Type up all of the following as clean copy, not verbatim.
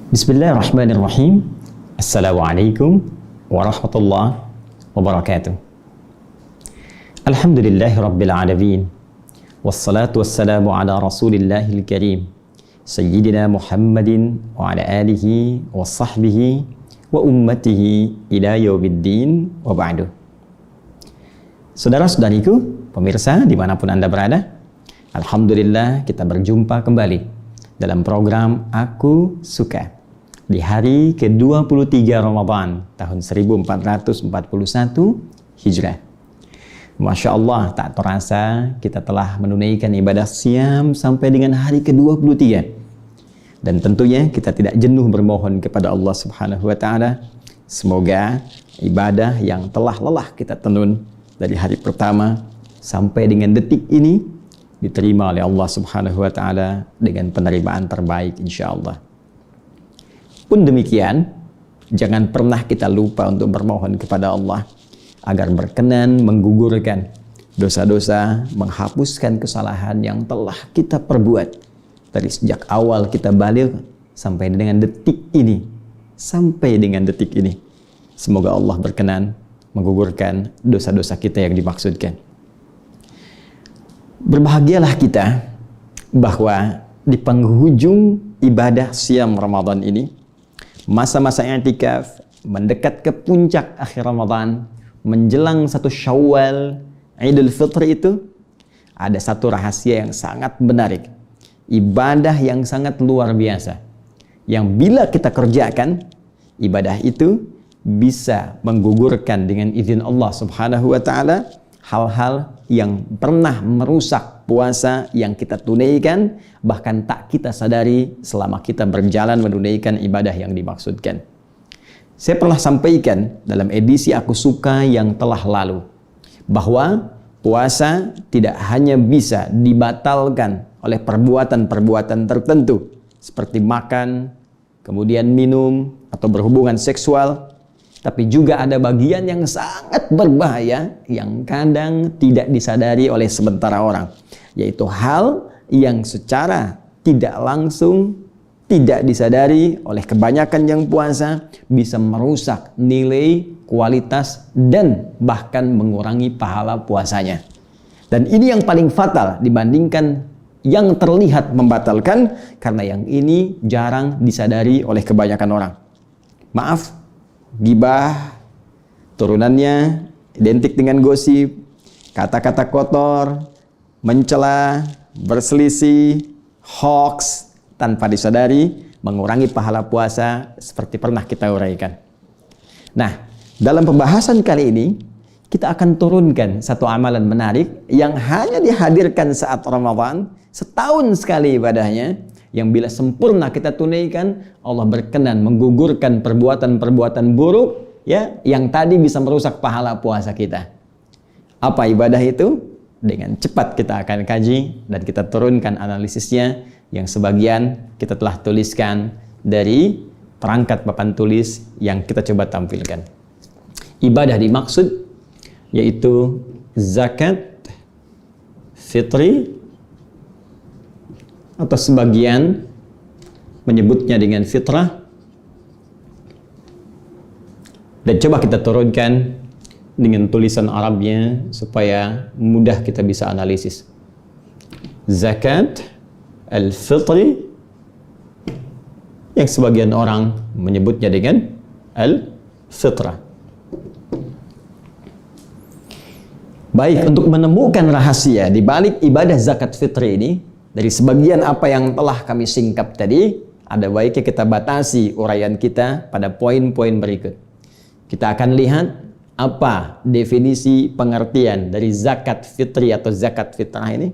Bismillahirrahmanirrahim. Assalamualaikum warahmatullahi wabarakatuh. Alhamdulillahirabbil alamin. Wassalatu wassalamu ala Rasulillahil karim. Sayyidina Muhammadin wa ala alihi wa sahbihi wa ummatihi ila yaumiddin wa ba'du. Saudara-saudariku, pemirsa dimanapun Anda berada, alhamdulillah kita berjumpa kembali dalam program Aku Suka di hari ke-23 Ramadan tahun 1441 Hijrah. Masya Allah, tak terasa kita telah menunaikan ibadah siam sampai dengan hari ke-23. Dan tentunya kita tidak jenuh bermohon kepada Allah Subhanahu wa Ta'ala. Semoga ibadah yang telah lelah kita tenun dari hari pertama sampai dengan detik ini diterima oleh Allah Subhanahu wa Ta'ala dengan penerimaan terbaik insya-Allah. Pun demikian, jangan pernah kita lupa untuk bermohon kepada Allah agar berkenan menggugurkan dosa-dosa, menghapuskan kesalahan yang telah kita perbuat dari sejak awal kita balik sampai dengan detik ini. Semoga Allah berkenan menggugurkan dosa-dosa kita yang dimaksudkan. Berbahagialah kita bahwa di penghujung ibadah siam Ramadan ini, masa-masa i'tikaf mendekat ke puncak akhir Ramadan, menjelang 1 Syawal, Idul Fitri itu, ada satu rahasia yang sangat menarik. Ibadah yang sangat luar biasa. Yang bila kita kerjakan, ibadah itu bisa menggugurkan dengan izin Allah Subhanahu wa Ta'ala hal-hal yang pernah merusak puasa yang kita tunaikan, bahkan tak kita sadari selama kita berjalan menunaikan ibadah yang dimaksudkan. Saya pernah sampaikan dalam edisi Aku Suka yang telah lalu, bahwa puasa tidak hanya bisa dibatalkan oleh perbuatan-perbuatan tertentu, seperti makan, kemudian minum, atau berhubungan seksual, tapi juga ada bagian yang sangat berbahaya yang kadang tidak disadari oleh sementara orang, yaitu hal yang secara tidak langsung, tidak disadari oleh kebanyakan yang puasa, bisa merusak nilai, kualitas, dan bahkan mengurangi pahala puasanya. Dan ini yang paling fatal dibandingkan yang terlihat membatalkan, karena yang ini jarang disadari oleh kebanyakan orang. Maaf, gibah, turunannya identik dengan gosip, kata-kata kotor, mencela, berselisih, hoax, tanpa disadari mengurangi pahala puasa seperti pernah kita uraikan. Nah, dalam pembahasan kali ini kita akan turunkan satu amalan menarik yang hanya dihadirkan saat Ramadan, setahun sekali ibadahnya, yang bila sempurna kita tunaikan, Allah berkenan menggugurkan perbuatan-perbuatan buruk ya yang tadi bisa merusak pahala puasa kita. Apa ibadah itu? Dengan cepat kita akan kaji dan kita turunkan analisisnya, yang sebagian kita telah tuliskan dari perangkat papan tulis yang kita coba tampilkan. Ibadah dimaksud yaitu zakat fitri, atau sebagian menyebutnya dengan fitrah. Dan coba kita turunkan dengan tulisan Arabnya supaya mudah kita bisa analisis. Zakat al-fitri, yang sebagian orang menyebutnya dengan al-fitrah. Baik, untuk menemukan rahasia di balik ibadah zakat fitri ini, dari sebagian apa yang telah kami singkap tadi, ada baiknya kita batasi uraian kita pada poin-poin berikut. Kita akan lihat apa definisi pengertian dari zakat fitri atau zakat fitrah ini.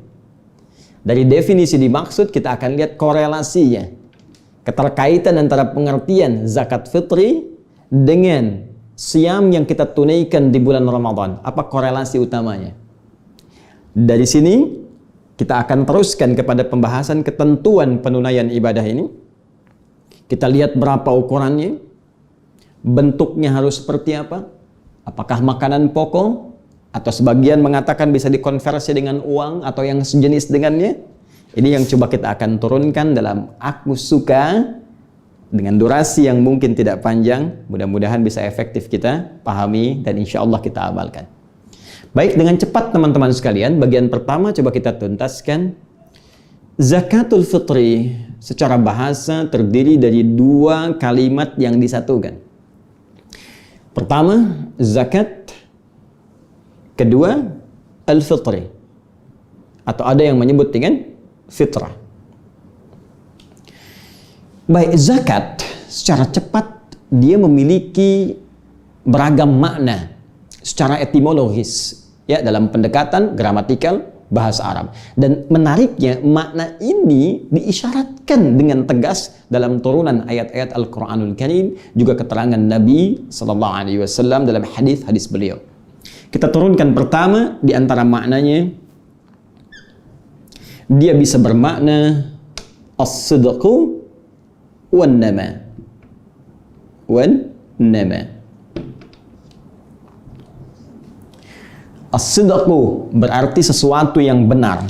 Dari definisi dimaksud, kita akan lihat korelasinya, keterkaitan antara pengertian zakat fitri dengan siam yang kita tunaikan di bulan Ramadan. Apa korelasi utamanya? Dari sini kita akan teruskan kepada pembahasan ketentuan penunaian ibadah ini. Kita lihat berapa ukurannya, bentuknya harus seperti apa, apakah makanan pokok, atau sebagian mengatakan bisa dikonversi dengan uang atau yang sejenis dengannya. Ini yang coba kita akan turunkan dalam Aku Suka dengan durasi yang mungkin tidak panjang, mudah-mudahan bisa efektif kita pahami dan insya Allah kita amalkan. Baik, dengan cepat teman-teman sekalian, bagian pertama coba kita tuntaskan. Zakatul fitri secara bahasa terdiri dari dua kalimat yang disatukan. Pertama, zakat. Kedua, al-fitri. Atau ada yang menyebut dengan fitrah. Baik, zakat secara cepat dia memiliki beragam makna secara etimologis ya, dalam pendekatan gramatikal bahasa Arab. Dan menariknya, makna ini diisyaratkan dengan tegas dalam turunan ayat-ayat Al-Quranul Karim, juga keterangan Nabi SAW dalam hadis-hadis beliau. Kita turunkan pertama di antara maknanya, dia bisa bermakna as-sidqu wan-nama. Wan-nama. As-sidqu berarti sesuatu yang benar.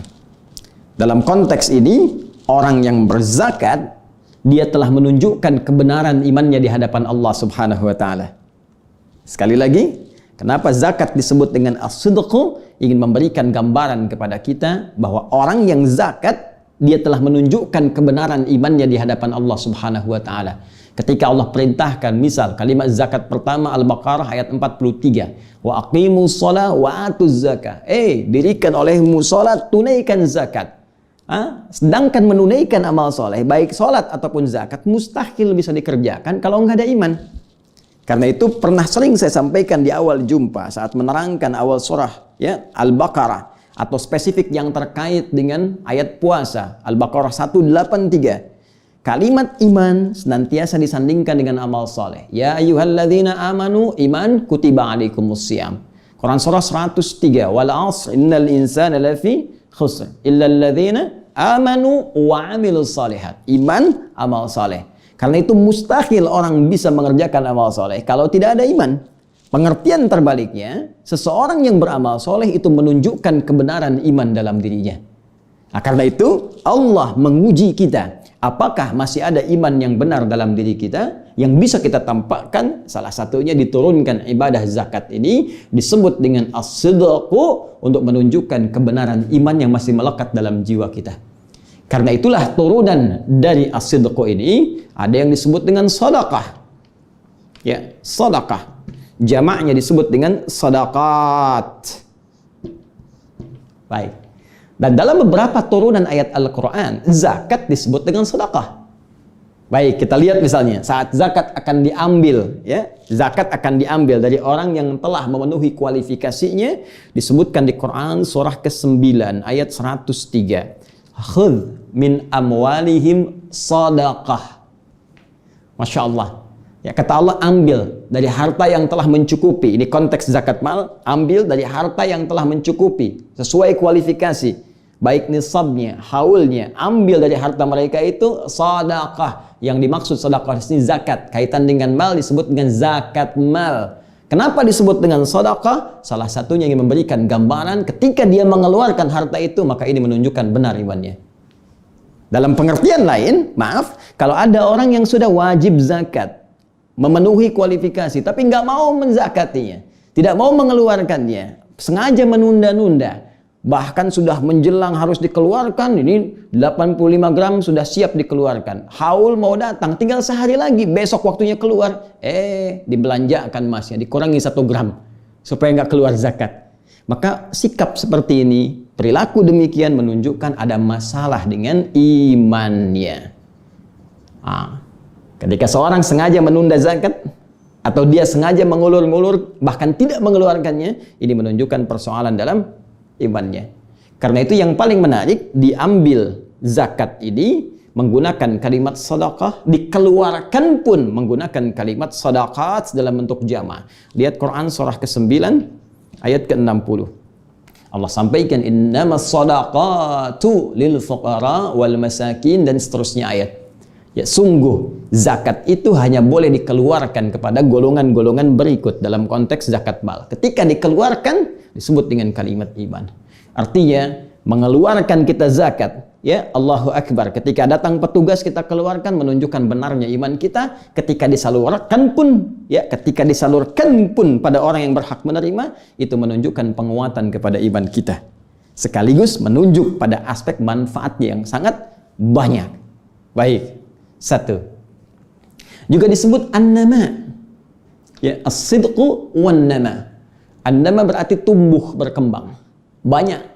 Dalam konteks ini, orang yang berzakat, dia telah menunjukkan kebenaran imannya di hadapan Allah Subhanahu wa taala. Sekali lagi, kenapa zakat disebut dengan as-sidqu? Ingin memberikan gambaran kepada kita bahwa orang yang zakat, dia telah menunjukkan kebenaran imannya di hadapan Allah Subhanahu wa taala. Ketika Allah perintahkan, misal kalimat zakat pertama Al-Baqarah ayat 43, wa aqimus shalah wa atuz zakah. Dirikan olehmu salat, tunaikan zakat. Sedangkan menunaikan amal soleh, baik salat ataupun zakat, mustahil bisa dikerjakan kalau nggak ada iman. Karena itu pernah sering saya sampaikan di awal jumpa saat menerangkan awal surah ya Al-Baqarah, atau spesifik yang terkait dengan ayat puasa Al-Baqarah 183. Kalimat iman senantiasa disandingkan dengan amal soleh. Ya ayyuhalladzina amanu, iman, kutiba alaikumusiyam. Quran surah 103. Wal asr innal insana lafi khusr illa alladzina amanu wa amilus salihat. Iman, amal soleh. Karena itu mustahil orang bisa mengerjakan amal soleh kalau tidak ada iman. Pengertian terbaliknya, seseorang yang beramal soleh itu menunjukkan kebenaran iman dalam dirinya. Karena itu Allah menguji kita, apakah masih ada iman yang benar dalam diri kita yang bisa kita tampakkan. Salah satunya diturunkan ibadah zakat ini disebut dengan as-sidqu, untuk menunjukkan kebenaran iman yang masih melekat dalam jiwa kita. Karena itulah turunan dari as-sidqu ini ada yang disebut dengan sedekah. Ya, sedekah. Jamaknya disebut dengan sedaqat. Baik. Dan dalam beberapa turunan ayat Al-Quran, zakat disebut dengan sedekah. Baik, kita lihat misalnya saat zakat akan diambil, ya, zakat akan diambil dari orang yang telah memenuhi kualifikasinya, disebutkan di Quran surah ke-9 ayat 103. Khudh min amwalihim sadaqah. Masya Allah. Ya, kata Allah, ambil dari harta yang telah mencukupi. Ini konteks zakat mal, ambil dari harta yang telah mencukupi sesuai kualifikasi, baik nisabnya, haulnya. Ambil dari harta mereka itu sedekah. Yang dimaksud sedekah di sini zakat. Kaitan dengan mal disebut dengan zakat mal. Kenapa disebut dengan sedekah? Salah satunya yang memberikan gambaran ketika dia mengeluarkan harta itu, maka ini menunjukkan benar imannya. Dalam pengertian lain, maaf, kalau ada orang yang sudah wajib zakat, memenuhi kualifikasi, tapi nggak mau menzakatinya, tidak mau mengeluarkannya, sengaja menunda-nunda, bahkan sudah menjelang harus dikeluarkan, ini 85 gram sudah siap dikeluarkan, haul mau datang, tinggal sehari lagi, besok waktunya keluar, dibelanjakan masnya, dikurangi 1 gram, supaya nggak keluar zakat. Maka sikap seperti ini, perilaku demikian menunjukkan ada masalah dengan imannya. Ketika seorang sengaja menunda zakat, atau dia sengaja mengulur-ngulur, bahkan tidak mengeluarkannya, ini menunjukkan persoalan dalam imannya. Karena itu yang paling menarik, diambil zakat ini menggunakan kalimat sedekah, dikeluarkan pun menggunakan kalimat sedaqat dalam bentuk jama'. Lihat Quran surah ke-9 ayat ke-60. Allah sampaikan innamas sadaqatu lil fuqara wal masakin, dan seterusnya ayat. Ya, sungguh zakat itu hanya boleh dikeluarkan kepada golongan-golongan berikut dalam konteks zakat mal. Ketika dikeluarkan disebut dengan kalimat iman. Artinya mengeluarkan kita zakat ya Allahu Akbar. Ketika datang petugas kita keluarkan menunjukkan benarnya iman kita. Ketika disalurkan pun pada orang yang berhak menerima, itu menunjukkan penguatan kepada iman kita. Sekaligus menunjuk pada aspek manfaatnya yang sangat banyak. Baik, satu. Juga disebut an-nama. Ya, as-sidqu wan-nama. An-nama berarti tumbuh, berkembang. Banyak.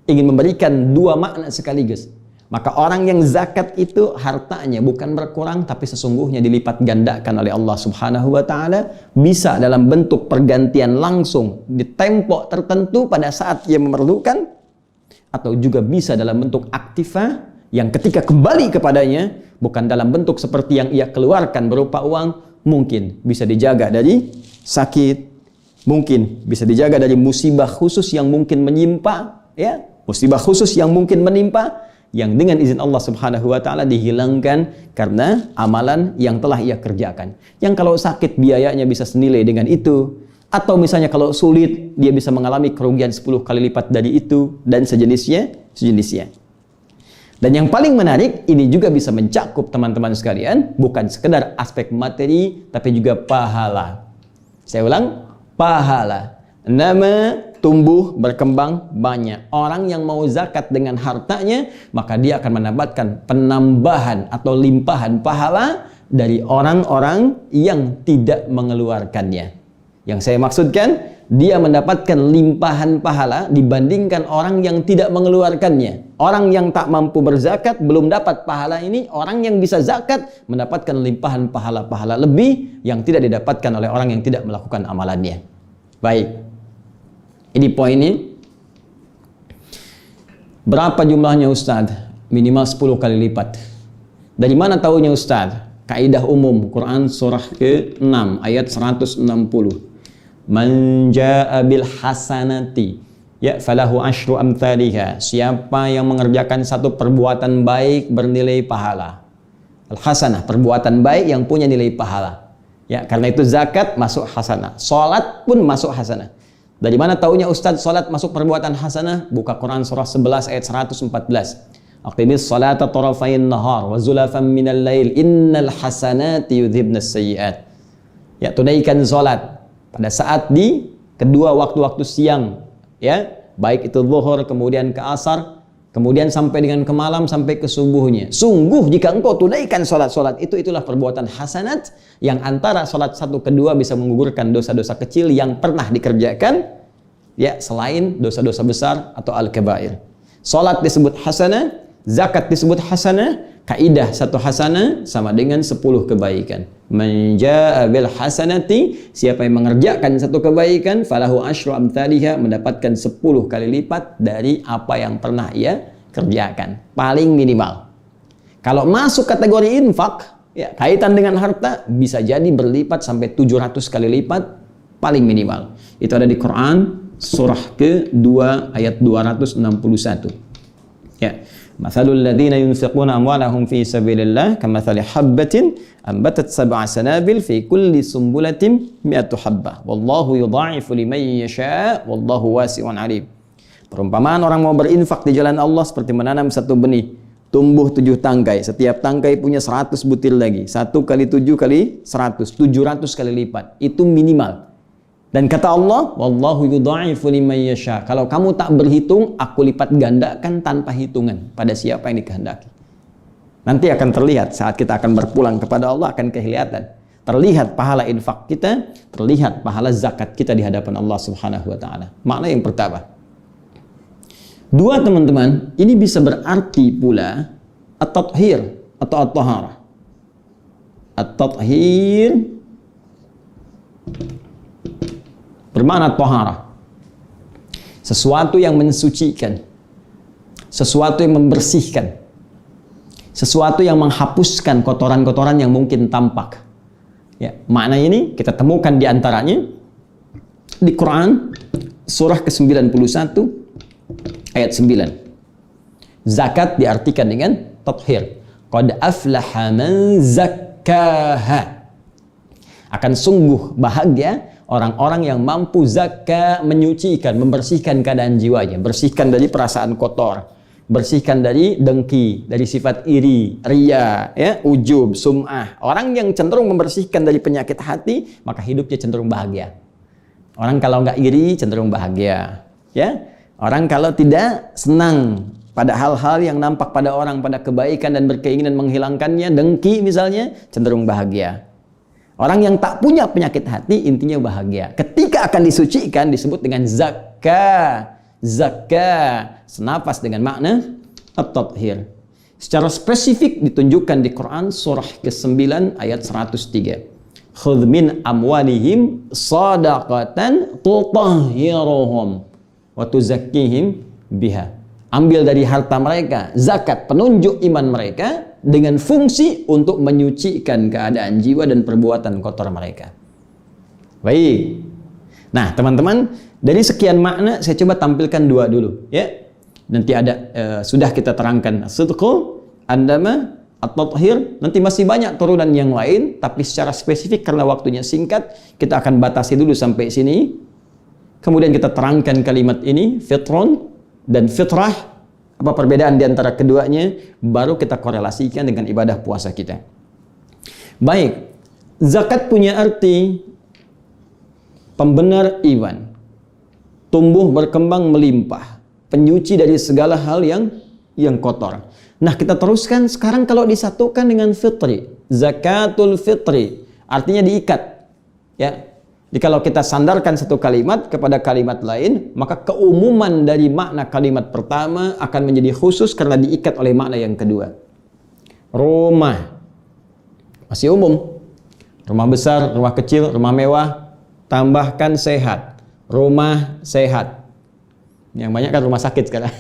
Ingin memberikan dua makna sekaligus. Maka orang yang zakat itu hartanya bukan berkurang, tapi sesungguhnya dilipat gandakan oleh Allah Subhanahu wa Ta'ala. Bisa dalam bentuk pergantian langsung di tempo tertentu pada saat ia memerlukan, atau juga bisa dalam bentuk aktiva yang ketika kembali kepadanya bukan dalam bentuk seperti yang ia keluarkan berupa uang, mungkin bisa dijaga dari sakit, mungkin bisa dijaga dari musibah khusus yang mungkin menimpa, ya, musibah khusus yang mungkin menimpa, yang dengan izin Allah Subhanahu wa Ta'ala dihilangkan karena amalan yang telah ia kerjakan. Yang kalau sakit biayanya bisa senilai dengan itu, atau misalnya kalau sulit dia bisa mengalami kerugian 10 kali lipat dari itu, dan sejenisnya. Dan yang paling menarik, ini juga bisa mencakup teman-teman sekalian, bukan sekedar aspek materi, tapi juga pahala. Saya ulang, pahala. Nama tumbuh, berkembang, banyak. Orang yang mau zakat dengan hartanya, maka dia akan mendapatkan penambahan atau limpahan pahala dari orang-orang yang tidak mengeluarkannya. Yang saya maksudkan, dia mendapatkan limpahan pahala dibandingkan orang yang tidak mengeluarkannya. Orang yang tak mampu berzakat belum dapat pahala ini, orang yang bisa zakat mendapatkan limpahan pahala-pahala lebih yang tidak didapatkan oleh orang yang tidak melakukan amalannya. Baik. Ini poinnya. Berapa jumlahnya Ustaz? Minimal 10 kali lipat. Dari mana tahunya Ustaz? Kaidah umum Quran surah ke-6 ayat 160. Man jaa bil hasanati ya falahu asyru amthaliha. Siapa yang mengerjakan satu perbuatan baik bernilai pahala. Al-hasanah, perbuatan baik yang punya nilai pahala. Ya, karena itu zakat masuk hasanah. Salat pun masuk hasanah. Dari mana taunya Ustaz salat masuk perbuatan hasanah? Buka Quran surah 11 ayat 114. Aqimis salata tarafayn nahar wa zulafan minal lail innal hasanati yudhibnas sayyi'at. Ya, tunaikan salat pada saat di kedua waktu-waktu siang, ya, baik itu zuhur kemudian ke asar, kemudian sampai dengan ke malam sampai ke subuhnya. Sungguh jika engkau tunaikan salat-salat itulah perbuatan hasanat yang antara salat satu kedua bisa menggugurkan dosa-dosa kecil yang pernah dikerjakan, ya, selain dosa-dosa besar atau al-kabair. Salat disebut hasanah, zakat disebut hasanah. Kaidah satu hasanah sama dengan 10 kebaikan. Man jaa bil hasanati, siapa yang mengerjakan satu kebaikan, falahu asyru amthaliha, mendapatkan 10 kali lipat dari apa yang pernah ia kerjakan. Paling minimal. Kalau masuk kategori infak, ya, kaitan dengan harta, bisa jadi berlipat sampai 700 kali lipat, paling minimal. Itu ada di Quran surah ke-2 ayat 261. Ya. Mathalul ladzina yunfiquna amwalahum fi sabilillah kamathali habbatin ambatat sab'a sanabil fi kulli sumbulatin mi'atu habbah wallahu yudha'ifu liman yasha' wallahu wasi'un 'alim. Perumpamaan orang mau berinfak di jalan Allah seperti menanam satu benih, tumbuh 7 tangkai, setiap tangkai punya 100 butir lagi, 1 kali 7 kali 100, 700 kali lipat, itu minimal. Dan kata Allah, wallahu yudha'ifu liman yasha. Kalau kamu tak berhitung, aku lipat gandakan tanpa hitungan pada siapa yang dikehendaki. Nanti akan terlihat saat kita akan berpulang kepada Allah, akan kelihatan. Terlihat pahala infak kita, terlihat pahala zakat kita di hadapan Allah Subhanahu wa Ta'ala. Makna yang pertama. Dua, teman-teman, ini bisa berarti pula at-tathhir atau at-taharah. At-tathhir bermakna taharah, sesuatu yang mensucikan, sesuatu yang membersihkan, sesuatu yang menghapuskan kotoran-kotoran yang mungkin tampak. Ya, makna ini kita temukan di antaranya di Quran surah ke-91 ayat 9. Zakat diartikan dengan tathhir. Qad aflaha man zakkaha. Akan sungguh bahagia orang-orang yang mampu zakka, menyucikan, membersihkan keadaan jiwanya, bersihkan dari perasaan kotor. bersihkan dari dengki, dari sifat iri, riya, ya, ujub, sum'ah. Orang yang cenderung membersihkan dari penyakit hati, maka hidupnya cenderung bahagia. Orang kalau nggak iri, cenderung bahagia. Ya, orang kalau tidak senang pada hal-hal yang nampak pada orang, pada kebaikan dan berkeinginan menghilangkannya, dengki misalnya, cenderung bahagia. Orang yang tak punya penyakit hati, intinya bahagia. Ketika akan disucikan, disebut dengan zakah. Zakah, senafas dengan makna at-tathhir. Secara spesifik ditunjukkan di Quran surah ke-9 ayat 103. Khudh min amwalihim shadaqatan tutahhiruhum wa tuzakkihim biha. Ambil dari harta mereka zakat, penunjuk iman mereka dengan fungsi untuk menyucikan keadaan jiwa dan perbuatan kotor mereka. Baik. Nah, teman-teman, dari sekian makna saya coba tampilkan dua dulu, ya. Nanti ada sudah kita terangkan sidqu, andama, at-tathhir. Nanti masih banyak turunan yang lain, tapi secara spesifik karena waktunya singkat, kita akan batasi dulu sampai sini. Kemudian kita terangkan kalimat ini, fitrun dan fitrah. Apa perbedaan di antara keduanya? Baru kita korelasikan dengan ibadah puasa kita. Baik, zakat punya arti pembenar iman, tumbuh berkembang melimpah, penyuci dari segala hal yang kotor. Nah, kita teruskan sekarang kalau disatukan dengan fitri, zakatul fitri, artinya diikat. Ya, jadi kalau kita sandarkan satu kalimat kepada kalimat lain, maka keumuman dari makna kalimat pertama akan menjadi khusus karena diikat oleh makna yang kedua. Rumah masih umum, rumah besar, rumah kecil, rumah mewah. Tambahkan sehat, rumah sehat. Yang banyak kan rumah sakit sekarang.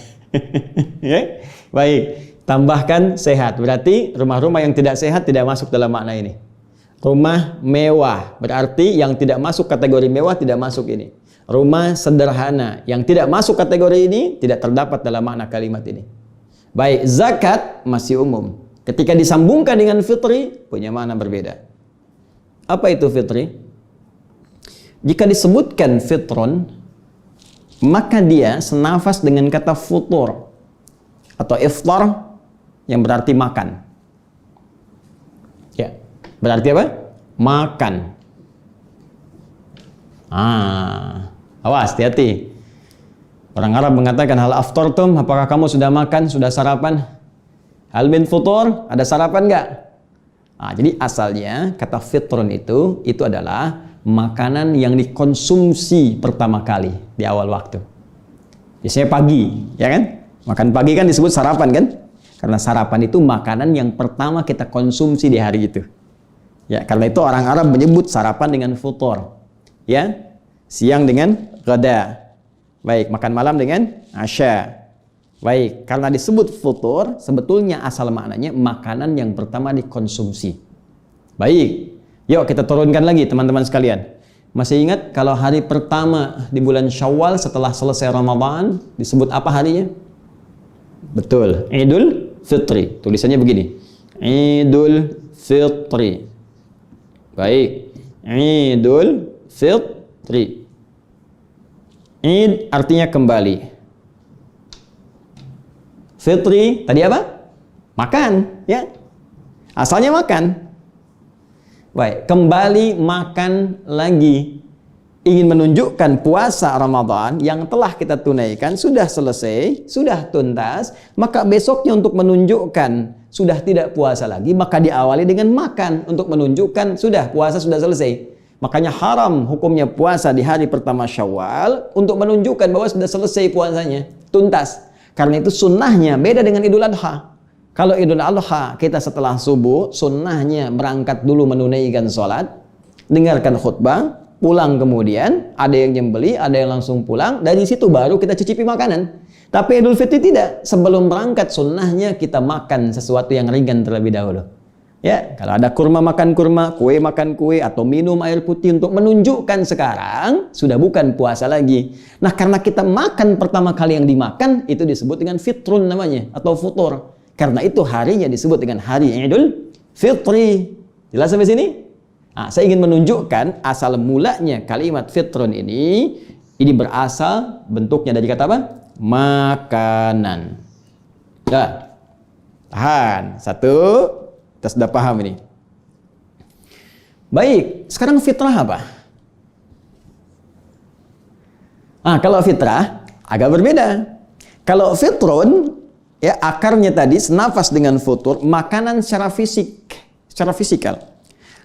Ya? Baik, tambahkan sehat. Berarti rumah-rumah yang tidak sehat tidak masuk dalam makna ini. Rumah mewah, berarti yang tidak masuk kategori mewah tidak masuk ini. Rumah sederhana, yang tidak masuk kategori ini tidak terdapat dalam makna kalimat ini. Baik, zakat masih umum. Ketika disambungkan dengan fitri, punya makna berbeda. Apa itu fitri? Jika disebutkan fitron, maka dia senafas dengan kata futur atau iftar yang berarti makan. Ya, berarti apa? Makan. Awas, hati-hati. Orang Arab mengatakan hal aftartum, apakah kamu sudah makan, sudah sarapan? Hal min futur, ada sarapan enggak? Jadi asalnya kata fitron itu adalah makanan yang dikonsumsi pertama kali di awal waktu. Biasanya pagi, ya kan? Makan pagi kan disebut sarapan kan? Karena sarapan itu makanan yang pertama kita konsumsi di hari itu. Ya, karena itu orang Arab menyebut sarapan dengan futur. Ya, siang dengan ghada. Baik, makan malam dengan asya. Baik, karena disebut futur, sebetulnya asal maknanya makanan yang pertama dikonsumsi. Baik. Yuk kita turunkan lagi teman-teman sekalian. Masih ingat kalau hari pertama di bulan Syawal setelah selesai Ramadan disebut apa harinya? Betul, Idul Fitri. Tulisannya begini. Idul Fitri. Baik. Idul Fitri. Id artinya kembali. Fitri tadi apa? Makan, ya. Asalnya makan. Baik, kembali makan lagi. Ingin menunjukkan puasa Ramadan yang telah kita tunaikan sudah selesai, sudah tuntas, maka besoknya untuk menunjukkan sudah tidak puasa lagi, maka diawali dengan makan untuk menunjukkan sudah puasa sudah selesai. Makanya haram hukumnya puasa di hari pertama Syawal untuk menunjukkan bahwa sudah selesai puasanya, tuntas. Karena itu sunnahnya beda dengan Idul Adha. Kalau Idul Adha kita setelah subuh, sunnahnya berangkat dulu menunaikan sholat, dengarkan khutbah, pulang kemudian, ada yang nyembeli, ada yang langsung pulang, dari situ baru kita cicipi makanan. Tapi Idul Fitri tidak, sebelum berangkat sunnahnya kita makan sesuatu yang ringan terlebih dahulu. Ya, kalau ada kurma makan kurma, kue makan kue, atau minum air putih untuk menunjukkan sekarang sudah bukan puasa lagi. Nah, karena kita makan pertama kali yang dimakan, itu disebut dengan fitrun namanya, atau futur. Karena itu harinya disebut dengan hari Idul Fitri. Jelas sampai sini? Saya ingin menunjukkan asal mulanya kalimat fitrun ini berasal bentuknya dari kata apa? Makanan. Dah. Tahan. Satu. Kita sudah paham ini. Baik, sekarang fitrah apa? Kalau fitrah agak berbeda. Kalau fitrun, ya akarnya tadi senafas dengan futur, makanan secara fisik, secara fisikal.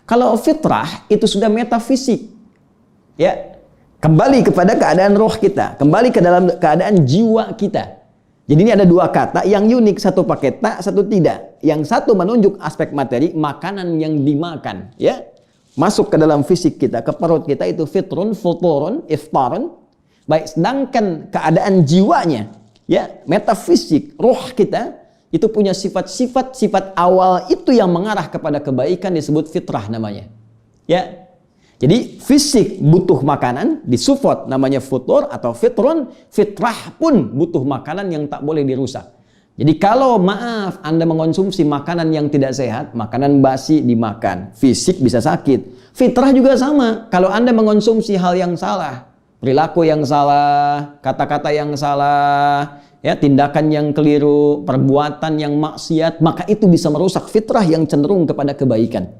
Kalau fitrah itu sudah metafisik, ya kembali kepada keadaan roh kita, kembali ke dalam keadaan jiwa kita. Jadi ini ada dua kata yang unik, satu pakai ta, satu tidak. Yang satu menunjuk aspek materi, makanan yang dimakan, ya masuk ke dalam fisik kita, ke perut kita, itu fitrun, futurun, iftarun. Baik, sedangkan keadaan jiwanya, ya metafisik, roh kita itu punya sifat awal itu yang mengarah kepada kebaikan, disebut fitrah namanya. Ya. Jadi fisik butuh makanan, disupport namanya futur atau fitrun, fitrah pun butuh makanan yang tak boleh dirusak. Jadi kalau maaf Anda mengonsumsi makanan yang tidak sehat, makanan basi dimakan, fisik bisa sakit. Fitrah juga sama. Kalau Anda mengonsumsi hal yang salah, perilaku yang salah, kata-kata yang salah, ya tindakan yang keliru, perbuatan yang maksiat, maka itu bisa merusak fitrah yang cenderung kepada kebaikan.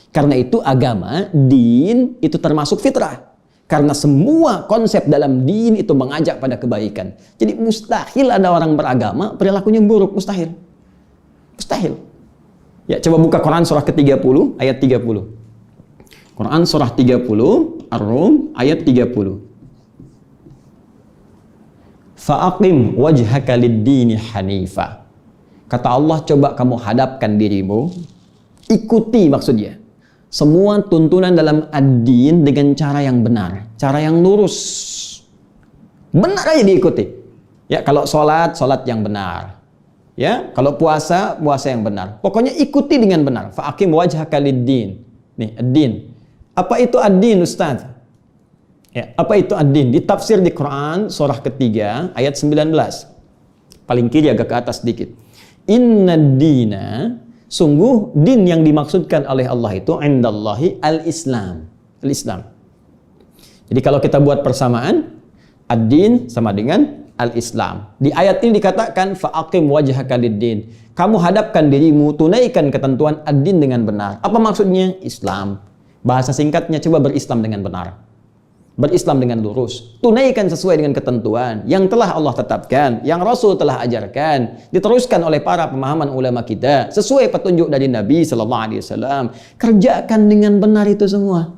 Karena itu agama, din itu termasuk fitrah. Karena semua konsep dalam din itu mengajak pada kebaikan. Jadi mustahil ada orang beragama perilakunya buruk, mustahil. Mustahil. Ya, coba buka Quran surah ke-30 ayat 30. Quran surah 30 Ar-Rum ayat 30. Fa'aqim wajhaka lid-dini hanifa. Kata Allah, coba kamu hadapkan dirimu, ikuti maksudnya semua tuntunan dalam ad-din dengan cara yang benar, cara yang lurus. Benar aja diikuti. Ya, kalau sholat yang benar. Ya, kalau puasa yang benar. Pokoknya ikuti dengan benar. Fa'aqim wajhaka lid-din. Nih, ad-din. Apa itu ad-din, Ustaz? Ya, apa itu ad-din? Ditafsir di Quran surah ketiga ayat 19. Paling kiri agak ke atas sedikit. Inna dina, sungguh din yang dimaksudkan oleh Allah itu indallahi al-Islam. Al-Islam. Jadi kalau kita buat persamaan, ad-din sama dengan al-Islam. Di ayat ini dikatakan fa'aqim wajhaka lid-din. Kamu hadapkan dirimu, tunaikan ketentuan ad-din dengan benar. Apa maksudnya? Islam. Bahasa singkatnya, coba berislam dengan benar. Berislam dengan lurus, tunaikan sesuai dengan ketentuan yang telah Allah tetapkan, yang Rasul telah ajarkan, diteruskan oleh para pemahaman ulama kita, sesuai petunjuk dari Nabi Sallallahu Alaihi Wasallam. Kerjakan dengan benar itu semua.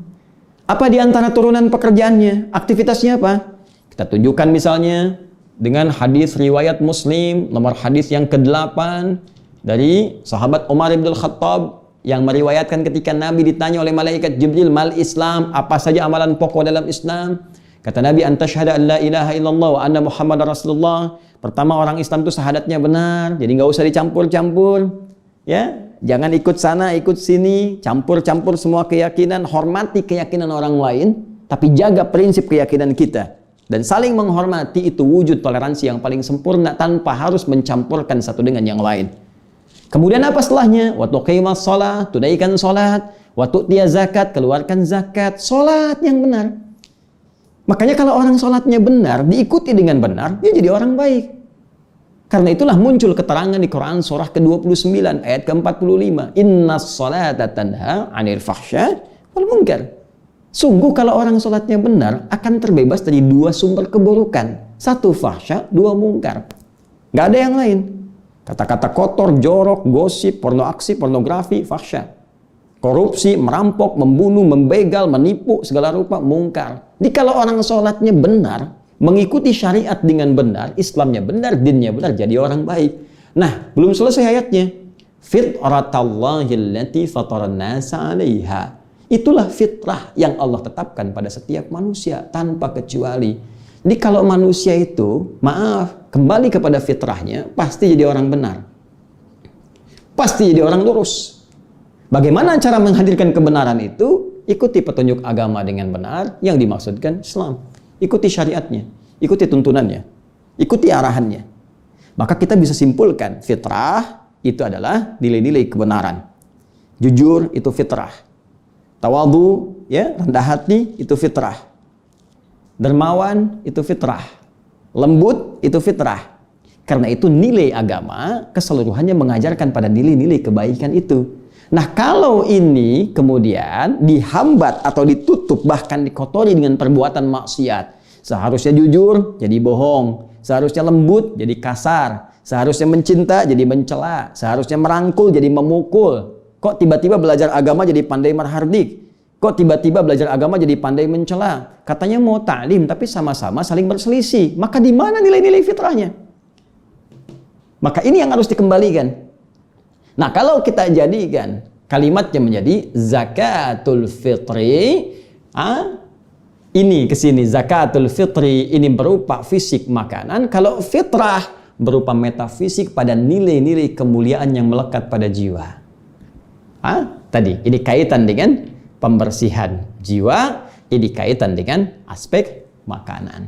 Apa di antara turunan pekerjaannya? Aktivitasnya apa? Kita tunjukkan misalnya dengan hadis riwayat Muslim, nomor hadis yang ke-8 dari sahabat Umar bin Khattab, yang meriwayatkan ketika Nabi ditanya oleh malaikat Jibril, mal Islam, apa saja amalan pokok dalam Islam? Kata Nabi, antasyhadu an la ilaha illallah wa anna Muhammadar Rasulullah. Pertama, orang Islam itu syahadatnya benar, jadi nggak usah dicampur-campur, ya. Jangan ikut sana, ikut sini, campur-campur semua keyakinan. Hormati keyakinan orang lain, tapi jaga prinsip keyakinan kita. Dan saling menghormati itu wujud toleransi yang paling sempurna tanpa harus mencampurkan satu dengan yang lain. Kemudian apa setelahnya? Wa tuqimas shalah, tunaikan salat, wa tu'tiya zakat, keluarkan zakat, salat yang benar. Makanya kalau orang salatnya benar, diikuti dengan benar, dia jadi orang baik. Karena itulah muncul keterangan di Quran surah ke-29 ayat ke-45. Innas salata tanha 'anil fahsya wal munkar. Sungguh kalau orang salatnya benar akan terbebas dari dua sumber keburukan. Satu fahsya, dua mungkar. Gak ada yang lain. Kata-kata kotor, jorok, gosip, pornoaksi, pornografi, fahsya. Korupsi, merampok, membunuh, membegal, menipu, segala rupa, mungkar. Jadi kalau orang sholatnya benar, mengikuti syariat dengan benar, Islamnya benar, dinnya benar, jadi orang baik. Nah, belum selesai ayatnya. Fitratallahi allati fataran nasa 'alaiha. Itulah fitrah yang Allah tetapkan pada setiap manusia tanpa kecuali. Jadi kalau manusia itu, maaf, kembali kepada fitrahnya, pasti jadi orang benar. Pasti jadi orang lurus. Bagaimana cara menghadirkan kebenaran itu? Ikuti petunjuk agama dengan benar, yang dimaksudkan Islam. Ikuti syariatnya, ikuti tuntunannya, ikuti arahannya. Maka kita bisa simpulkan, fitrah itu adalah nilai-nilai kebenaran. Jujur itu fitrah. Tawadhu, ya, rendah hati itu fitrah. Dermawan itu fitrah. Lembut itu fitrah. Karena itu nilai agama keseluruhannya mengajarkan pada nilai-nilai kebaikan itu. Nah, kalau ini kemudian dihambat atau ditutup, bahkan dikotori dengan perbuatan maksiat. Seharusnya jujur, jadi bohong. Seharusnya lembut, jadi kasar. Seharusnya mencinta, jadi mencela. Seharusnya merangkul, jadi memukul. Kok tiba-tiba belajar agama jadi pandai merhardik? Kok tiba-tiba belajar agama jadi pandai mencela? Katanya mau ta'lim, tapi sama-sama saling berselisih. Maka di mana nilai-nilai fitrahnya? Maka ini yang harus dikembalikan. Nah, kalau kita jadikan kalimatnya menjadi zakatul fitri, ini kesini zakatul fitri ini berupa fisik makanan. Kalau fitrah berupa metafisik pada nilai-nilai kemuliaan yang melekat pada jiwa. Tadi ini kaitan dengan pembersihan jiwa, ini kaitan dengan aspek makanan.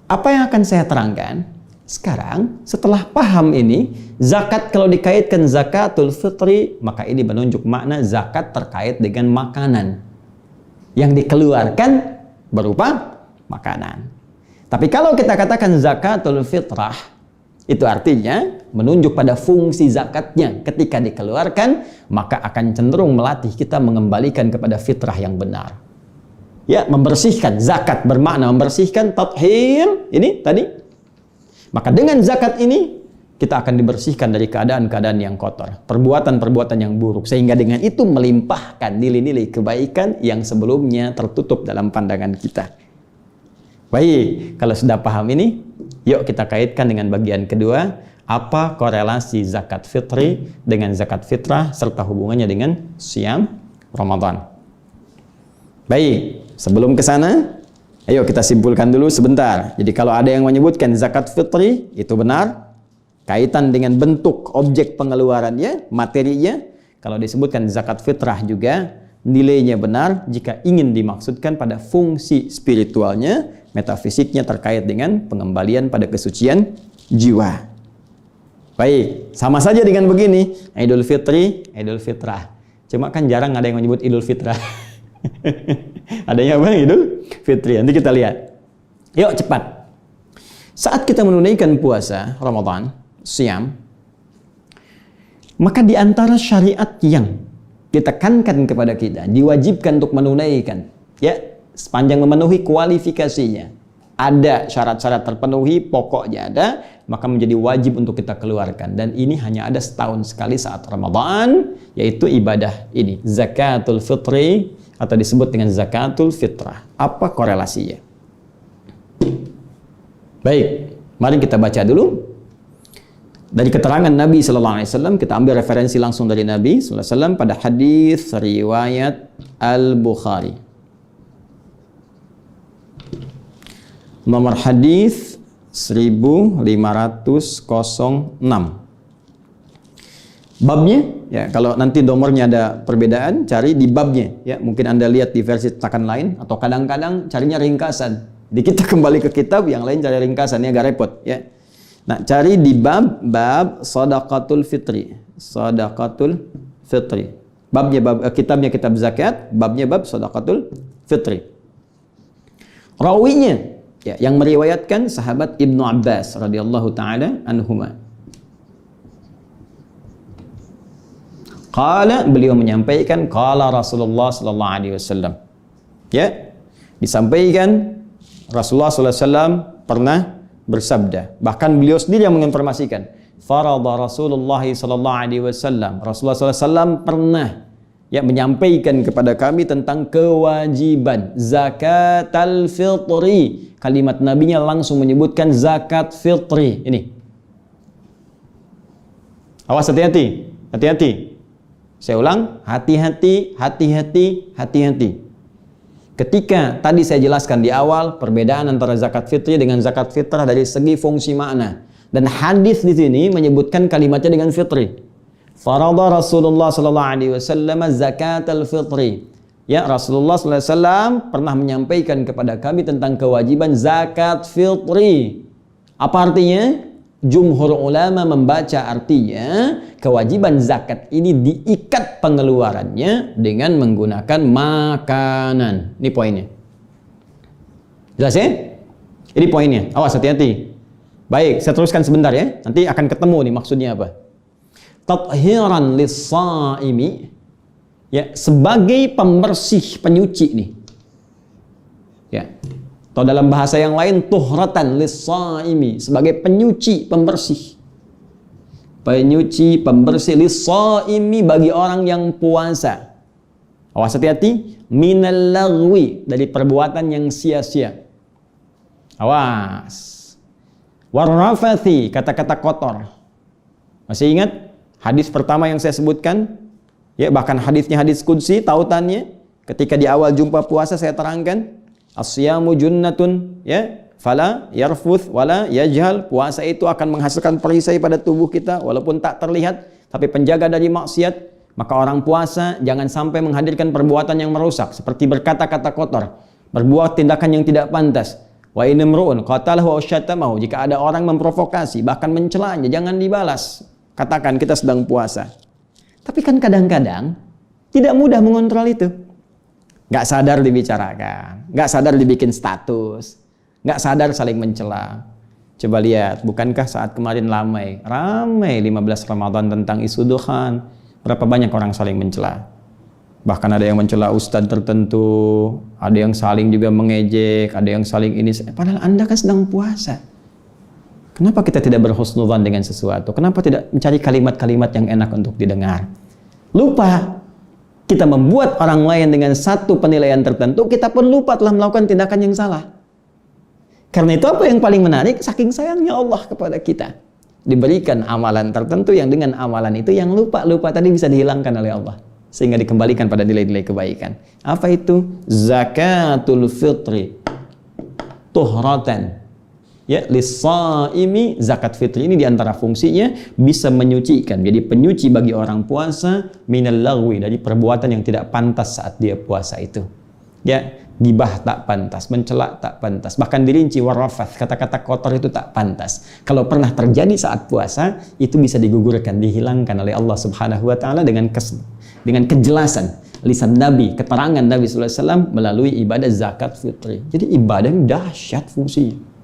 Apa yang akan saya terangkan? Sekarang, setelah paham ini, zakat kalau dikaitkan zakatul fitri, maka ini menunjuk makna zakat terkait dengan makanan. Yang dikeluarkan berupa makanan. Tapi kalau kita katakan zakatul fitrah, itu artinya menunjuk pada fungsi zakatnya. Ketika dikeluarkan, maka akan cenderung melatih kita mengembalikan kepada fitrah yang benar. Ya, membersihkan. Zakat bermakna membersihkan, tathhir, ini tadi. Maka dengan zakat ini, kita akan dibersihkan dari keadaan-keadaan yang kotor. Perbuatan-perbuatan yang buruk. Sehingga dengan itu melimpahkan nilai-nilai kebaikan yang sebelumnya tertutup dalam pandangan kita. Baik, kalau sudah paham ini, yuk kita kaitkan dengan bagian kedua. Apa korelasi zakat fitri dengan zakat fitrah, serta hubungannya dengan siam Ramadan. Baik, sebelum ke sana, ayo kita simpulkan dulu sebentar. Jadi kalau ada yang menyebutkan zakat fitri, itu benar. Kaitan dengan bentuk objek pengeluarannya, materinya. Kalau disebutkan zakat fitrah juga, nilainya benar jika ingin dimaksudkan pada fungsi spiritualnya, metafisiknya terkait dengan pengembalian pada kesucian jiwa. Baik, sama saja dengan begini. Idul Fitri, Idul Fitrah. Cuma kan jarang ada yang menyebut Idul Fitrah. Adanya apa? Idul Fitri. Nanti kita lihat. Yuk cepat. Saat kita menunaikan puasa Ramadan, siam, maka di antara syariat yang ditekankan kepada kita, diwajibkan untuk menunaikan, ya, sepanjang memenuhi kualifikasinya, ada syarat-syarat terpenuhi, pokoknya ada, maka menjadi wajib untuk kita keluarkan. Dan ini hanya ada setahun sekali saat Ramadan, yaitu ibadah ini, zakatul fitri, atau disebut dengan zakatul fitrah. Apa korelasinya? Baik, mari kita baca dulu. Dari keterangan Nabi SAW, kita ambil referensi langsung dari Nabi SAW pada hadis riwayat Al-Bukhari. Nomor hadis 1506. Babnya, ya, kalau nanti nomornya ada perbedaan, cari di babnya, ya. Mungkin Anda lihat di versi cetakan lain, atau kadang-kadang carinya ringkasan. Jadi kita kembali ke kitab, yang lain cari ringkasan, ya, agak repot, ya. Nah, cari di bab Shadaqatul Fitri. Shadaqatul Fitri. Babnya kitabnya kitab zakat, babnya bab Shadaqatul Fitri. Rawinya, ya, yang meriwayatkan sahabat Ibnu Abbas radhiyallahu taala anhuma. Qala, beliau menyampaikan, qala Rasulullah sallallahu alaihi wasallam. Ya, disampaikan Rasulullah sallallahu alaihi wasallam pernah bersabda. Bahkan beliau sendiri yang menginformasikan. Farada Rasulullah sallallahu alaihi wasallam. Rasulullah sallallahu alaihi wasallam pernah, ya, menyampaikan kepada kami tentang kewajiban zakatul fitri. Kalimat nabinya langsung menyebutkan zakat fitri. Ini. Awas, hati-hati. Hati-hati. Saya ulang, hati-hati, hati-hati, hati-hati. Ketika tadi saya jelaskan di awal perbedaan antara zakat fitri dengan zakat fitrah dari segi fungsi makna, dan hadis di sini menyebutkan kalimatnya dengan fitri. Farada Rasulullah sallallahu alaihi wasallam zakatul fitri. Ya, Rasulullah sallallahu alaihi wasallam pernah menyampaikan kepada kami tentang kewajiban zakat fitri. Apa artinya? Jumhur ulama membaca artinya kewajiban zakat ini diikat pengeluarannya dengan menggunakan makanan. Ini poinnya. Jelas ya? Ini poinnya. Awas, hati-hati. Baik, saya teruskan sebentar ya. Nanti akan ketemu nih maksudnya apa. Tathiran lis-shaimi, ya, sebagai pembersih, penyuci nih. Ya. Atau dalam bahasa yang lain tuhratan lis-shaimi, sebagai penyuci, pembersih. Penyuci, pembersih lis-shaimi bagi orang yang puasa. Awas hati-hati, minal lagwi, dari perbuatan yang sia-sia. Awas. Warrafathi, kata-kata kotor. Masih ingat hadis pertama yang saya sebutkan? Ya, bahkan hadisnya hadis qudsi, tautannya ketika di awal jumpa puasa saya terangkan, as-siyamu junnatun, ya, fala yarfuth wala yajhal. Puasa itu akan menghasilkan perisai pada tubuh kita walaupun tak terlihat, tapi penjaga dari maksiat. Maka orang puasa jangan sampai menghadirkan perbuatan yang merusak, seperti berkata-kata kotor, berbuat tindakan yang tidak pantas. Wa in imru'un qatalahu aw syatamahu, jika ada orang memprovokasi bahkan mencelanya, jangan dibalas. Katakan kita sedang puasa. Tapi kan kadang-kadang tidak mudah mengontrol itu. Nggak sadar dibicarakan, nggak sadar dibikin status, nggak sadar saling mencela. Coba lihat, bukankah saat kemarin ramai 15 Ramadan tentang isu dukhan, berapa banyak orang saling mencela. Bahkan ada yang mencela ustadz tertentu, ada yang saling juga mengejek, ada yang saling ini. Padahal Anda kan sedang puasa. Kenapa kita tidak berhusnudzan dengan sesuatu? Kenapa tidak mencari kalimat-kalimat yang enak untuk didengar? Lupa. Kita membuat orang lain dengan satu penilaian tertentu, kita pun lupa telah melakukan tindakan yang salah. Karena itu apa yang paling menarik? Saking sayangnya Allah kepada kita. Diberikan amalan tertentu yang dengan amalan itu yang lupa-lupa tadi bisa dihilangkan oleh Allah. Sehingga dikembalikan pada nilai-nilai kebaikan. Apa itu? Zakatul fitri. Tuhratan. Ya, lis-shaimi, zakat fitri ini diantara fungsinya bisa menyucikan, jadi penyuci bagi orang puasa minal lagwi, dari perbuatan yang tidak pantas saat dia puasa itu. Ya, gibah tak pantas, mencela tak pantas, bahkan dirinci warrafath, kata-kata kotor itu tak pantas. Kalau pernah terjadi saat puasa, itu bisa digugurkan, dihilangkan oleh Allah Subhanahu wa taala dengan kejelasan lisan Nabi, keterangan Nabi sallallahu alaihi wasallam melalui ibadah zakat fitri. Jadi ibadah yang dahsyat fungsinya.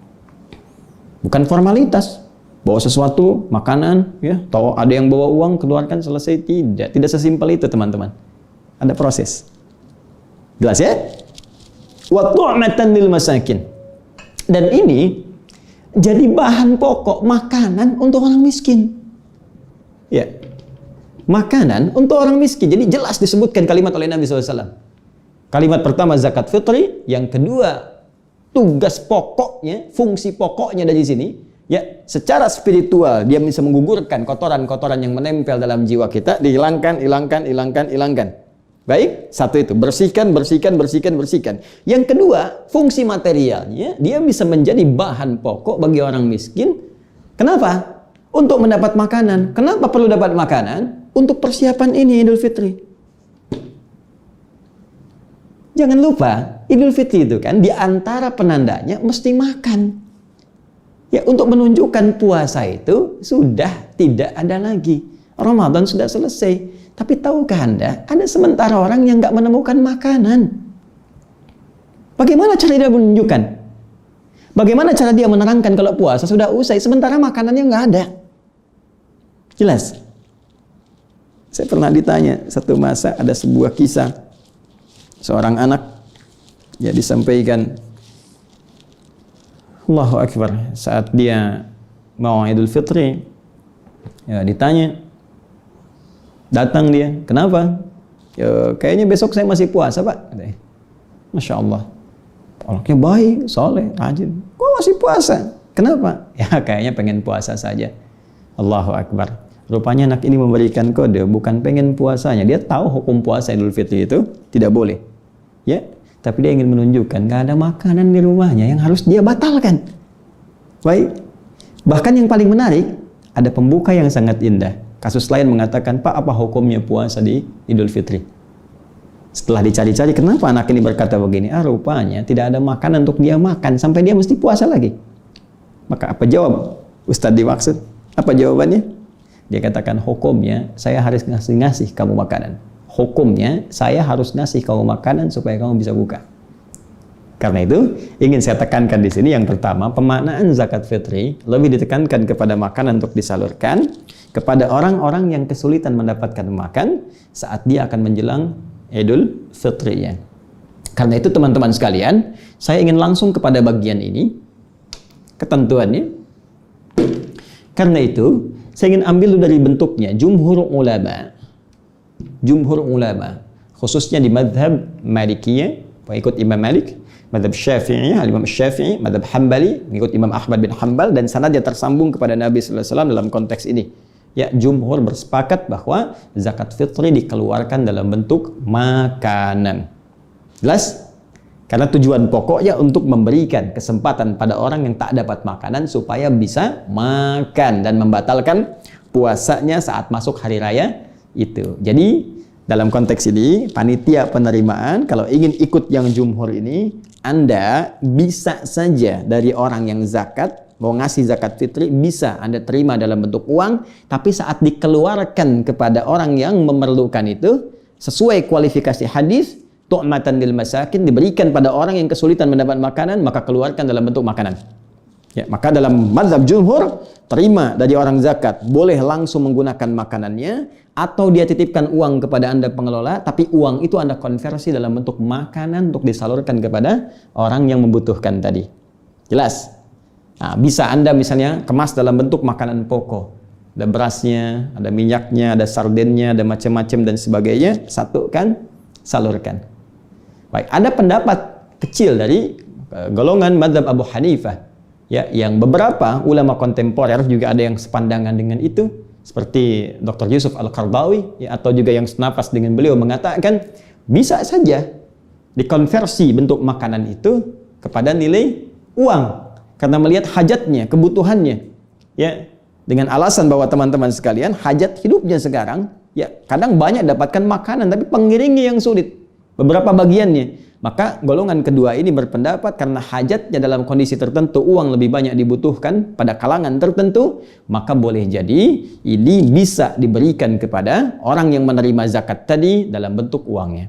Bukan formalitas, bawa sesuatu, makanan, ya, atau ada yang bawa uang, keluarkan, selesai. Tidak sesimpel itu teman-teman. Ada proses. Jelas ya? Wa tu'matan lil masakin. Dan ini jadi bahan pokok makanan untuk orang miskin. Ya, makanan untuk orang miskin. Jadi jelas disebutkan kalimat oleh Nabi SAW. Kalimat pertama zakat fitri, yang kedua tugas pokoknya, fungsi pokoknya dari sini, ya, secara spiritual dia bisa menggugurkan kotoran-kotoran yang menempel dalam jiwa kita, dihilangkan, hilangkan. Baik, satu itu, bersihkan. Yang kedua, fungsi materialnya, dia bisa menjadi bahan pokok bagi orang miskin. Kenapa? Untuk mendapat makanan. Kenapa perlu dapat makanan? Untuk persiapan ini Idul Fitri. Jangan lupa, Idul Fitri itu kan di antara penandanya mesti makan. Ya, untuk menunjukkan puasa itu sudah tidak ada lagi. Ramadan sudah selesai. Tapi tahukah Anda, ada sementara orang yang nggak menemukan makanan. Bagaimana cara dia menunjukkan? Bagaimana cara dia menerangkan kalau puasa sudah usai, sementara makanannya nggak ada? Jelas? Saya pernah ditanya, satu masa ada sebuah kisah. Seorang anak, ya, disampaikan, Allahu Akbar, saat dia mau Idul Fitri, ya, ditanya, datang dia, kenapa? Ya, kayaknya besok saya masih puasa, Pak. Masya Allah, orangnya baik, soleh, rajin. Kok masih puasa? Kenapa? Ya, kayaknya pengen puasa saja. Allahu Akbar. Rupanya anak ini memberikan kode, bukan pengen puasanya. Dia tahu hukum puasa Idul Fitri itu tidak boleh. Ya, tapi dia ingin menunjukkan gak ada makanan di rumahnya yang harus dia batalkan. Baik. Bahkan yang paling menarik, ada pembuka yang sangat indah. Kasus lain mengatakan, Pak, apa hukumnya puasa di Idul Fitri? Setelah dicari-cari, kenapa anak ini berkata begini? Rupanya tidak ada makanan untuk dia makan sampai dia mesti puasa lagi. Maka apa jawab Ustadz dimaksud? Apa jawabannya? Dia katakan, hukumnya saya harus ngasih kamu makanan. Hukumnya saya harus ngasih kamu makanan supaya kamu bisa buka. Karena itu ingin saya tekankan di sini yang pertama, pemaknaan zakat fitri lebih ditekankan kepada makanan untuk disalurkan kepada orang-orang yang kesulitan mendapatkan makan saat dia akan menjelang Idul Fitrinya. Karena itu teman-teman sekalian, saya ingin langsung kepada bagian ini, ketentuannya. Karena itu, saya ingin ambil dari bentuknya, jumhur ulama, khususnya di madhab Malikiyah, pengikut Imam Malik, madhab Syafi'i, Imam Syafi'i, madhab Hambali, mengikut Imam Ahmad bin Hanbal, dan sanadnya tersambung kepada Nabi sallallahu alaihi wasallam dalam konteks ini. Ya, jumhur bersepakat bahwa zakat fitri dikeluarkan dalam bentuk makanan. Jelas? Karena tujuan pokoknya untuk memberikan kesempatan pada orang yang tak dapat makanan supaya bisa makan dan membatalkan puasanya saat masuk hari raya itu. Jadi dalam konteks ini, panitia penerimaan kalau ingin ikut yang jumhur ini, Anda bisa saja dari orang yang zakat, mau ngasih zakat fitri, bisa Anda terima dalam bentuk uang, tapi saat dikeluarkan kepada orang yang memerlukan itu, sesuai kualifikasi hadis, tu'matan lil masakin, diberikan pada orang yang kesulitan mendapat makanan, maka keluarkan dalam bentuk makanan. Ya, maka dalam mazhab jumhur, terima dari orang zakat, boleh langsung menggunakan makanannya, atau dia titipkan uang kepada Anda pengelola, tapi uang itu Anda konversi dalam bentuk makanan untuk disalurkan kepada orang yang membutuhkan tadi. Jelas? Nah, bisa Anda misalnya kemas dalam bentuk makanan pokok. Ada berasnya, ada minyaknya, ada sardennya, ada macam-macam dan sebagainya, satukan, salurkan. Baik, ada pendapat kecil dari golongan mazhab Abu Hanifah, ya, yang beberapa ulama kontemporer juga ada yang sepandangan dengan itu, seperti Dr. Yusuf Al-Qardawi, ya, atau juga yang senapas dengan beliau mengatakan bisa saja dikonversi bentuk makanan itu kepada nilai uang karena melihat hajatnya, kebutuhannya, ya, dengan alasan bahwa teman-teman sekalian hajat hidupnya sekarang, ya, kadang banyak dapatkan makanan tapi pengiringnya yang sulit, beberapa bagiannya. Maka golongan kedua ini berpendapat karena hajatnya dalam kondisi tertentu, uang lebih banyak dibutuhkan pada kalangan tertentu, maka boleh jadi ini bisa diberikan kepada orang yang menerima zakat tadi dalam bentuk uangnya.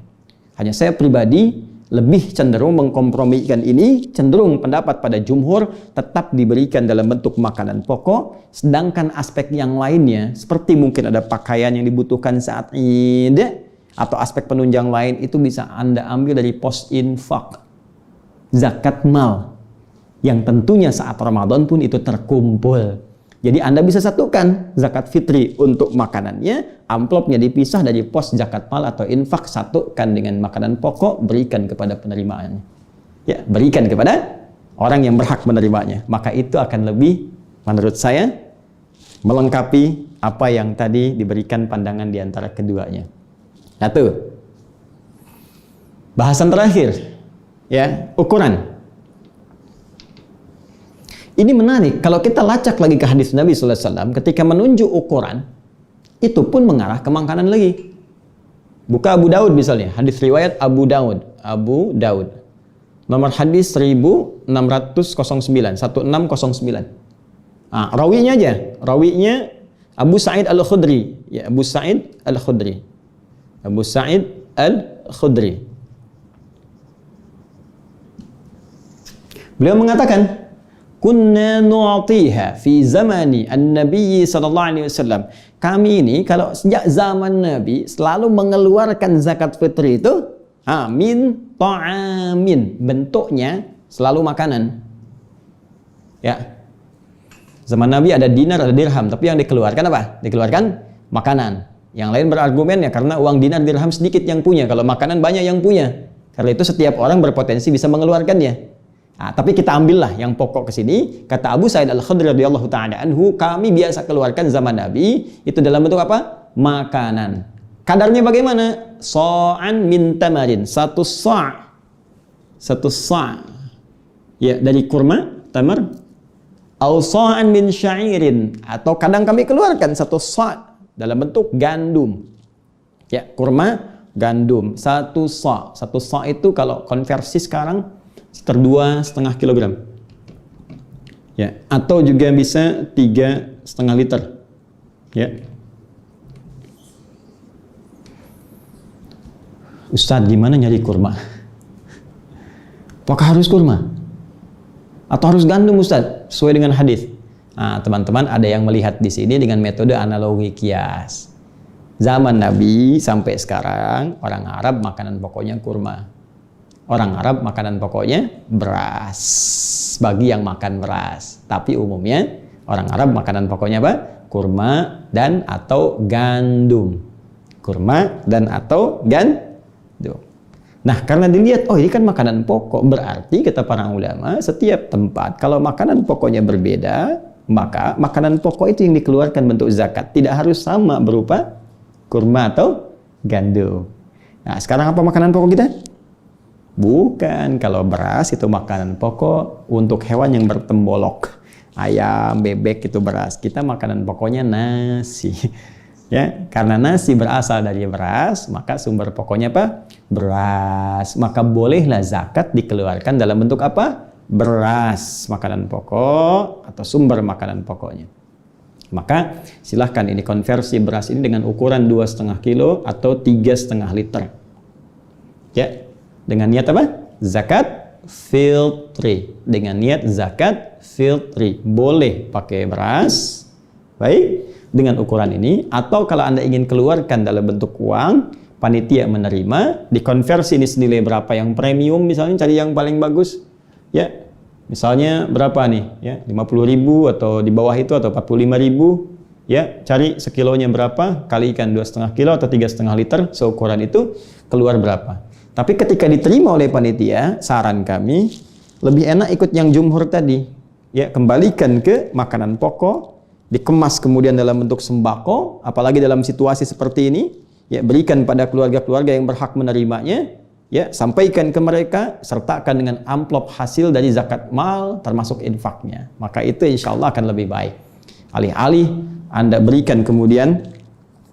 Hanya saya pribadi lebih cenderung mengkompromikan ini, cenderung pendapat pada jumhur tetap diberikan dalam bentuk makanan pokok, sedangkan aspek yang lainnya seperti mungkin ada pakaian yang dibutuhkan saat Id atau aspek penunjang lain itu bisa Anda ambil dari pos infak, zakat mal, yang tentunya saat Ramadan pun itu terkumpul. Jadi Anda bisa satukan zakat fitri untuk makanannya, amplopnya dipisah dari pos zakat mal atau infak, satukan dengan makanan pokok, berikan kepada penerimaannya. Ya, berikan kepada orang yang berhak menerimanya. Maka itu akan lebih, menurut saya, melengkapi apa yang tadi diberikan pandangan di antara keduanya. Satu, bahasan terakhir, ya, ukuran. Ini menarik, kalau kita lacak lagi ke hadis Nabi sallallahu alaihi wasallam, ketika menunjuk ukuran, itu pun mengarah ke makanan lagi. Buka Abu Daud misalnya, hadis riwayat Abu Daud. Nomor hadis 1609. Rawinya aja, rawinya Abu Sa'id Al-Khudri, ya, Abu Sa'id Al-Khudri. Beliau mengatakan, kunna nu'tiha fi zamani an-nabi sallallahu alaihi wasallam. Kami ini kalau sejak zaman Nabi selalu mengeluarkan zakat fitri itu min ta'amin, bentuknya selalu makanan. Ya. Zaman Nabi ada dinar, ada dirham, tapi yang dikeluarkan apa? Dikeluarkan makanan. Yang lain berargumen ya karena uang dinar dirham sedikit yang punya, kalau makanan banyak yang punya. Karena itu setiap orang berpotensi bisa mengeluarkannya. Nah, tapi kita ambillah yang pokok ke sini. Kata Abu Sa'id Al-Khudri radhiyallahu ta'ala anhu, kami biasa keluarkan zaman Nabi itu dalam bentuk apa? Makanan. Kadarnya bagaimana? Sa'an min tamarin, satu sa'. Ya, dari kurma, tamar. Au sa'an min sya'irin, atau kadang kami keluarkan satu sa' dalam bentuk gandum. Ya, kurma, gandum, satu sa'. Satu sa' itu kalau konversi sekarang sekitar 2,5 kilogram. Ya, atau juga bisa 3,5 liter. Ya. Ustadz, di mana nyari kurma? Apakah harus kurma? Atau harus gandum Ustaz? Sesuai dengan hadis. Nah, teman-teman ada yang melihat di sini dengan metode analogi kias. Zaman Nabi sampai sekarang orang Arab makanan pokoknya kurma. Orang Arab makanan pokoknya beras. Bagi yang makan beras. Tapi umumnya orang Arab makanan pokoknya apa? Kurma dan atau gandum. Kurma dan atau gandum. Nah, karena dilihat, oh ini kan makanan pokok, berarti kata para ulama, setiap tempat kalau makanan pokoknya berbeda, maka makanan pokok itu yang dikeluarkan bentuk zakat. Tidak harus sama berupa kurma atau gandum. Nah, sekarang apa makanan pokok kita? Bukan, kalau beras itu makanan pokok untuk hewan yang bertembolok. Ayam, bebek itu beras. Kita makanan pokoknya nasi. Ya, karena nasi berasal dari beras, maka sumber pokoknya apa? Beras. Maka bolehlah zakat dikeluarkan dalam bentuk apa? Beras, makanan pokok atau sumber makanan pokoknya. Maka silahkan ini konversi beras ini dengan ukuran 2,5 kilo atau 3,5 liter. Ya, dengan niat apa? Zakat fitri. Dengan niat zakat fitri. Boleh pakai beras. Baik. Dengan ukuran ini, atau kalau Anda ingin keluarkan dalam bentuk uang, panitia menerima, dikonversi ini senilai berapa yang premium, misalnya cari yang paling bagus, ya, misalnya berapa nih, ya, 50.000 atau di bawah itu atau 45.000, ya, cari sekilonya berapa, kalikan 2,5 kilo atau 3,5 liter, seukuran itu keluar berapa. Tapi ketika diterima oleh panitia, saran kami lebih enak ikut yang jumhur tadi, ya, kembalikan ke makanan pokok. Dikemas kemudian dalam bentuk sembako, apalagi dalam situasi seperti ini, ya, berikan pada keluarga-keluarga yang berhak menerimanya, ya, sampaikan ke mereka, sertakan dengan amplop hasil dari zakat mal termasuk infaknya. Maka itu insya Allah akan lebih baik. Alih-alih Anda berikan kemudian,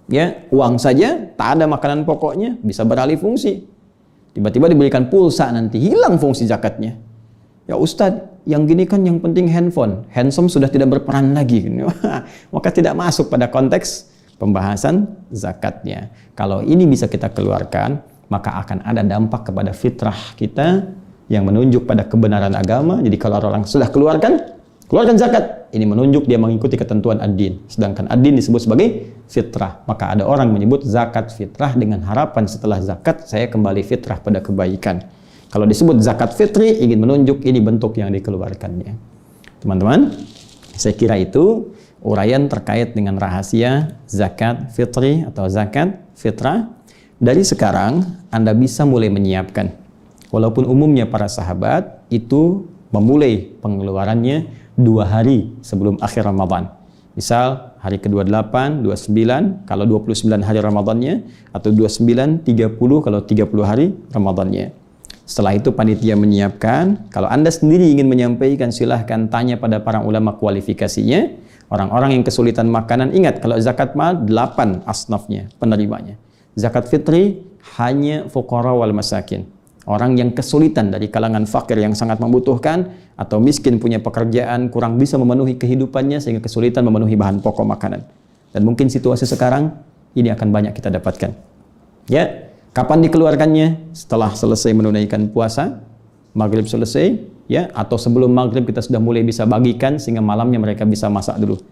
ya, uang saja, tak ada makanan pokoknya, bisa beralih fungsi. Tiba-tiba diberikan pulsa, nanti hilang fungsi zakatnya. Ya Ustadz, yang gini kan yang penting handphone. Handsome sudah tidak berperan lagi. Maka tidak masuk pada konteks pembahasan zakatnya. Kalau ini bisa kita keluarkan, maka akan ada dampak kepada fitrah kita yang menunjuk pada kebenaran agama. Jadi kalau orang sudah keluarkan zakat, ini menunjuk dia mengikuti ketentuan ad-din. Sedangkan ad-din disebut sebagai fitrah. Maka ada orang menyebut zakat fitrah dengan harapan setelah zakat saya kembali fitrah pada kebaikan. Kalau disebut zakat fitri, ingin menunjuk ini bentuk yang dikeluarkannya. Teman-teman, saya kira itu uraian terkait dengan rahasia zakat fitri atau zakat fitrah. Dari sekarang, Anda bisa mulai menyiapkan. Walaupun umumnya para sahabat itu memulai pengeluarannya 2 hari sebelum akhir Ramadan. Misal hari ke-28, 29 kalau 29 hari Ramadannya, atau 29, 30 kalau 30 hari Ramadannya. Setelah itu panitia menyiapkan. Kalau Anda sendiri ingin menyampaikan, silahkan tanya pada para ulama kualifikasinya. Orang-orang yang kesulitan makanan, ingat kalau zakat mal 8 asnafnya penerimanya. Zakat fitri hanya fuqara wal masakin. Orang yang kesulitan dari kalangan fakir yang sangat membutuhkan atau miskin punya pekerjaan kurang bisa memenuhi kehidupannya sehingga kesulitan memenuhi bahan pokok makanan. Dan mungkin situasi sekarang ini akan banyak kita dapatkan. Ya. Kapan dikeluarkannya? Setelah selesai menunaikan puasa, maghrib selesai, ya, atau sebelum maghrib kita sudah mulai bisa bagikan sehingga malamnya mereka bisa masak dulu.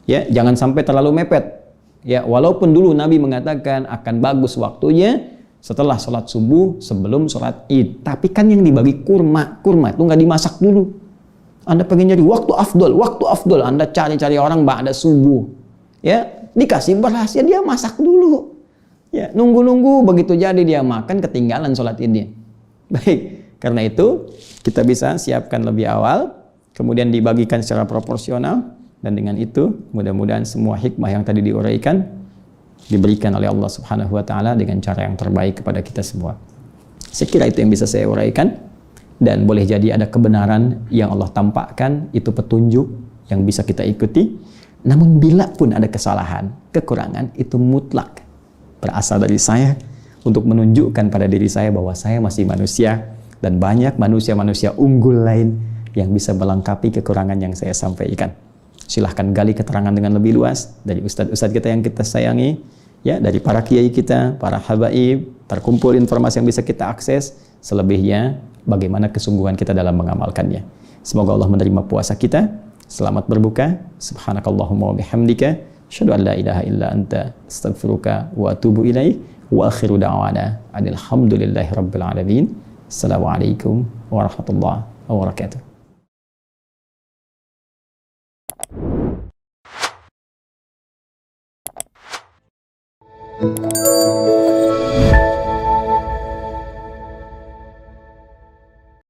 Ya, jangan sampai terlalu mepet. Ya, walaupun dulu Nabi mengatakan akan bagus waktunya setelah sholat subuh sebelum sholat id. Tapi kan yang dibagi kurma itu nggak dimasak dulu. Anda pengen nyari waktu afdol, Anda cari-cari orang ba'da subuh. Ya, dikasih beras ya dia masak dulu. Ya, nunggu-nunggu begitu jadi dia makan ketinggalan sholat idnya. Baik, karena itu kita bisa siapkan lebih awal, kemudian dibagikan secara proporsional, dan dengan itu mudah-mudahan semua hikmah yang tadi diuraikan diberikan oleh Allah Subhanahu wa taala dengan cara yang terbaik kepada kita semua. Saya kira itu yang bisa saya uraikan, dan boleh jadi ada kebenaran yang Allah tampakkan, itu petunjuk yang bisa kita ikuti. Namun bila pun ada kesalahan, kekurangan, itu mutlak berasal dari saya untuk menunjukkan pada diri saya bahwa saya masih manusia dan banyak manusia-manusia unggul lain yang bisa melengkapi kekurangan yang saya sampaikan. Silahkan gali keterangan dengan lebih luas dari ustadz-ustadz kita yang kita sayangi, ya, dari para kiai kita, para habaib, terkumpul informasi yang bisa kita akses. Selebihnya, bagaimana kesungguhan kita dalam mengamalkannya. Semoga Allah menerima puasa kita. Selamat berbuka. Subhanakallahumma wa bihamdika. Asyhadu an la ilaha illa anta. Astaghfiruka wa atubu ilaih. Wa akhiru da'wana. Alhamdulillahi rabbil alamin. Assalamualaikum warahmatullahi wabarakatuh.